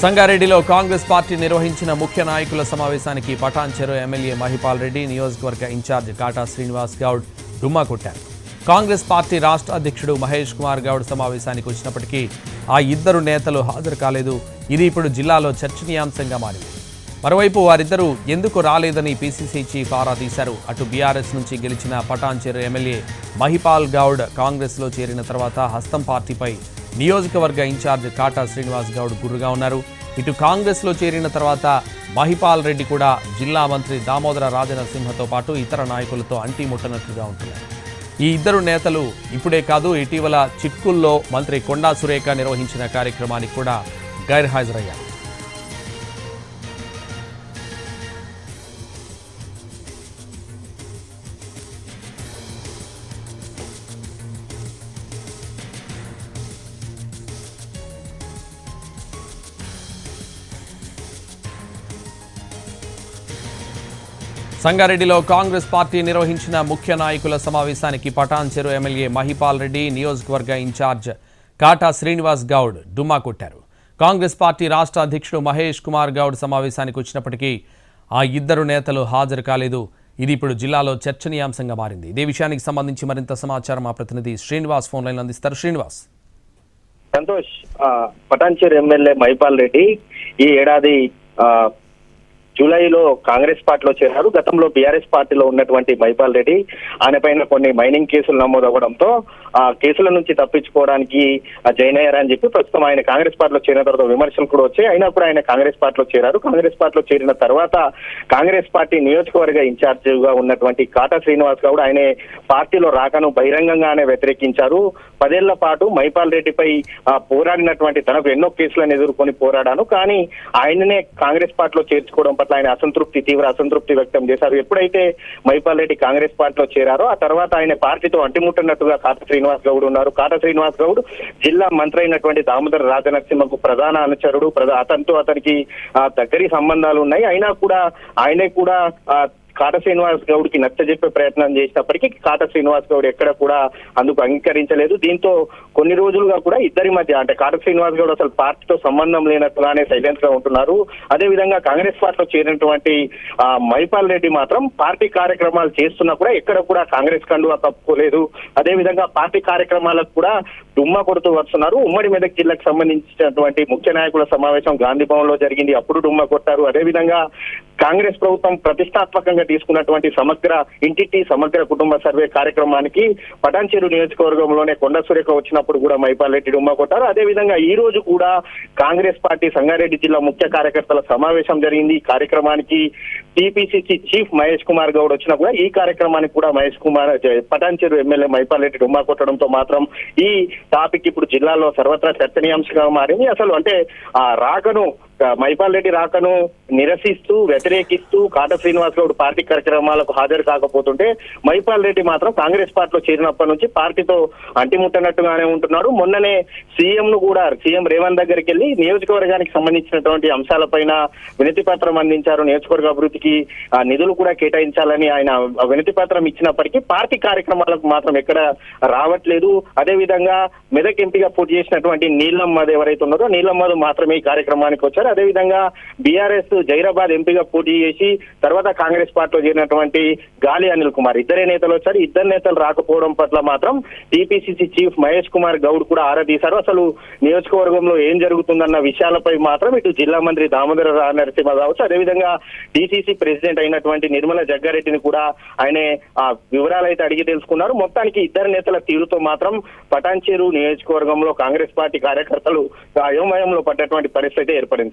సంగారెడ్డిలో కాంగ్రెస్ పార్టీ నిర్వహించిన ముఖ్య నాయకుల సమావేశానికి పటాన్చెరు ఎమ్మెల్యే మహిపాల్ రెడ్డి, నియోజకవర్గ ఇన్ఛార్జ్ కాటా శ్రీనివాస్ గౌడ్ డుమ్మా కొట్టారు. కాంగ్రెస్ పార్టీ రాష్ట్ర అధ్యక్షుడు మహేష్ కుమార్ గౌడ్ సమావేశానికి వచ్చినప్పటికీ ఆ ఇద్దరు నేతలు హాజరు కాలేదు. ఇది ఇప్పుడు జిల్లాలో చర్చనీయాంశంగా మారింది. మరోవైపు వారిద్దరూ ఎందుకు రాలేదని పీసీసీ చీఫ్ ఆరా తీశారు. అటు బీఆర్ఎస్ నుంచి గెలిచిన పటాన్చెరు ఎమ్మెల్యే మహిపాల్ గౌడ్ కాంగ్రెస్లో చేరిన తర్వాత హస్తం పార్టీపై నియోజకవర్గ ఇన్ఛార్జ్ కాటా శ్రీనివాస్ గౌడ్ గుర్రుగా ఉన్నారు. ఇటు కాంగ్రెస్లో చేరిన తర్వాత మహిపాల్ రెడ్డి కూడా జిల్లా మంత్రి దామోదర రాజనరసింహతో పాటు ఇతర నాయకులతో అంటిముట్టనట్లుగా ఉంటున్నారు. ఈ ఇద్దరు నేతలు ఇప్పుడే కాదు, ఇటీవల చిట్కుల్లో మంత్రి కొండా సురేఖ నిర్వహించిన కార్యక్రమానికి కూడా గైర్హాజరయ్యారు. సంగారెడ్డిలో కాంగ్రెస్ పార్టీ నిర్వహించిన ముఖ్య నాయకుల సమావేశానికి పటాన్చెరు ఎమ్మెల్యే మహిపాల్ రెడ్డి, నియోజకవర్గ ఇన్ఛార్జ్ కాటా శ్రీనివాస్ గౌడ్ డుమ్మా కొట్టారు. కాంగ్రెస్ పార్టీ రాష్ట్ర అధ్యక్షుడు మహేష్ కుమార్ గౌడ్ సమావేశానికి వచ్చినప్పటికీ ఆ ఇద్దరు నేతలు హాజరు కాలేదు. ఇది ఇప్పుడు జిల్లాలో చర్చనీయాంశంగా మారింది. ఇదే విషయానికి సంబంధించి మరింత సమాచారం మా ప్రతినిధి శ్రీనివాస్ ఫోన్ లైన్ అందిస్తారు. శ్రీనివాస్. సంతోష్, పటాన్చెరు ఎమ్మెల్యే మహిపాల్ రెడ్డి ఈ ఏడాది జూలైలో కాంగ్రెస్ పార్టీలో చేరారు. గతంలో బీఆర్ఎస్ పార్టీలో ఉన్నటువంటి మహిపాల్ రెడ్డి ఆయన పైన కొన్ని మైనింగ్ కేసులు నమోదవడంతో ఆ కేసుల నుంచి తప్పించుకోవడానికి జాయిన్ అయ్యారని చెప్పి ప్రస్తుతం ఆయన కాంగ్రెస్ పార్టీలో చేరిన తర్వాత విమర్శలు కూడా వచ్చాయి. అయినా కూడా ఆయన కాంగ్రెస్ పార్టీలో చేరారు. కాంగ్రెస్ పార్టీలో చేరిన తర్వాత కాంగ్రెస్ పార్టీ నియోజకవర్గ ఇన్ఛార్జ్ గా ఉన్నటువంటి కాటా శ్రీనివాస్ గౌడ్ ఆయన పార్టీలో రాకను బహిరంగంగానే వ్యతిరేకించారు. 10 ఏళ్ల పాటు మహిపాల్ రెడ్డిపై పోరాడినటువంటి తనకు ఎన్నో కేసులను ఎదుర్కొని పోరాడాను, కానీ ఆయననే కాంగ్రెస్ పార్టీలో చేర్చుకోవడం పట్ల ఆయన తీవ్ర అసంతృప్తి వ్యక్తం చేశారు. ఎప్పుడైతే మహిపాల్ రెడ్డి కాంగ్రెస్ పార్టీలో చేరారో ఆ తర్వాత ఆయన పార్టీతో అంటిముట్టనట్టుగా కాటా శ్రీనివాస్ గౌడ్ ఉన్నారు. కాటా శ్రీనివాస్ గౌడ్ జిల్లా మంత్రి అయినటువంటి దామోదర రాజనరసింహకు ప్రధాన అనుచరుడు. అతనికి దగ్గరి సంబంధాలు ఉన్నాయి. అయినా కూడా ఆయనే కూడా కాటా శ్రీనివాస్ గౌడ్ కి నచ్చజెప్పే ప్రయత్నం చేసినప్పటికీ కాటా శ్రీనివాస్ గౌడ్ ఎక్కడ కూడా అందుకు అంగీకరించలేదు. దీంతో కొన్ని రోజులుగా కూడా ఇద్దరి మధ్య అంటే కాటా శ్రీనివాస్ గౌడ్ అసలు పార్టీతో సంబంధం లేనట్టుగానే సైలెంట్ గా ఉంటున్నారు. అదేవిధంగా కాంగ్రెస్ పార్టీలో చేరినటువంటి మహిపాల్ రెడ్డి మాత్రం పార్టీ కార్యక్రమాలు చేస్తున్నా కూడా ఎక్కడ కూడా కాంగ్రెస్ కండువా కప్పుకోలేదు. అదేవిధంగా పార్టీ కార్యక్రమాలకు కూడా డుమ్మా కొడుతూ వస్తున్నారు. ఉమ్మడి మెదక్ జిల్లాకు సంబంధించినటువంటి ముఖ్య నాయకుల సమావేశం గాంధీ భవన్ లో జరిగింది. అప్పుడు డుమ్మా కొట్టారు. అదేవిధంగా కాంగ్రెస్ ప్రభుత్వం ప్రతిష్టాత్మకంగా తీసుకున్నటువంటి సమగ్ర కుటుంబ సర్వే కార్యక్రమానికి పటాన్చెరు నియోజకవర్గంలోనే కొండా సురేఖ వచ్చినప్పుడు కూడా మహిపాల్ రెడ్డి డుమ్మా కొట్టారు. అదేవిధంగా ఈ రోజు కూడా కాంగ్రెస్ పార్టీ సంగారెడ్డి జిల్లా ముఖ్య కార్యకర్తల సమావేశం జరిగింది. ఈ కార్యక్రమానికి టీపీసీసీ చీఫ్ మహేష్ కుమార్ గౌడ్ వచ్చినా కూడా ఈ కార్యక్రమానికి కూడా పటాన్చెరు ఎమ్మెల్యే మహిపాల్ రెడ్డి డుమ్మా కొట్టడంతో మాత్రం ఈ టాపిక్ ఇప్పుడు జిల్లాలో సర్వత్రా చర్చనీయాంశంగా మారింది. అసలు అంటే ఆ రాకను మహిపాల్ రెడ్డి రాకను నిరసిస్తూ వ్యతిరేకిస్తూ కాటా శ్రీనివాస్ గౌడ్ పార్టీ కార్యక్రమాలకు హాజరు కాకపోతుంటే మహిపాల్ రెడ్డి మాత్రం కాంగ్రెస్ పార్టీలో చేరినప్పటి నుంచి పార్టీతో అంటిముట్టనట్టుగానే ఉంటున్నాడు. మొన్ననే సీఎం రేవంత్ దగ్గరికి వెళ్లి నియోజకవర్గానికి సంబంధించినటువంటి అంశాలపైన వినతి పత్రం అందించారు. నియోజకవర్గ అభివృద్ధికి నిధులు కూడా కేటాయించాలని ఆయన వినతి పత్రం ఇచ్చినప్పటికీ పార్టీ కార్యక్రమాలకు మాత్రం ఎక్కడ రావట్లేదు. అదేవిధంగా మెదక్ ఎంపీగా పోటీ చేసినటువంటి నీలమ్మద్ ఎవరైతే ఉన్నారో నీలమ్మద్ మాత్రమే ఈ కార్యక్రమానికి వచ్చారు. అదేవిధంగా బీఆర్ఎస్ జైరాబాద్ ఎంపీగా పోటీ చేసి తర్వాత కాంగ్రెస్ పార్టీలో చేరినటువంటి గాలి అనిల్ కుమార్ ఇద్దరే నేతలు వచ్చారు. ఇద్దరు నేతలు రాకపోవడం పట్ల మాత్రం టీపీసీసీ చీఫ్ మహేష్ కుమార్ గౌడ్ కూడా ఆరా తీశారు. అసలు నియోజకవర్గంలో ఏం జరుగుతుందన్న విషయాలపై మాత్రం ఇటు జిల్లా మంత్రి దామోదర నరసింహ కావచ్చు, అదేవిధంగా డీసీసీ ప్రెసిడెంట్ అయినటువంటి నిర్మల జగ్గారెడ్డిని కూడా ఆయనే వివరాలు అయితే అడిగి తెలుసుకున్నారు. మొత్తానికి ఇద్దరు నేతల తీరుతో మాత్రం పటాన్చెరు నియోజకవర్గంలో కాంగ్రెస్ పార్టీ కార్యకర్తలు అయోమయంలో పడ్డటువంటి పరిస్థితి ఏర్పడింది.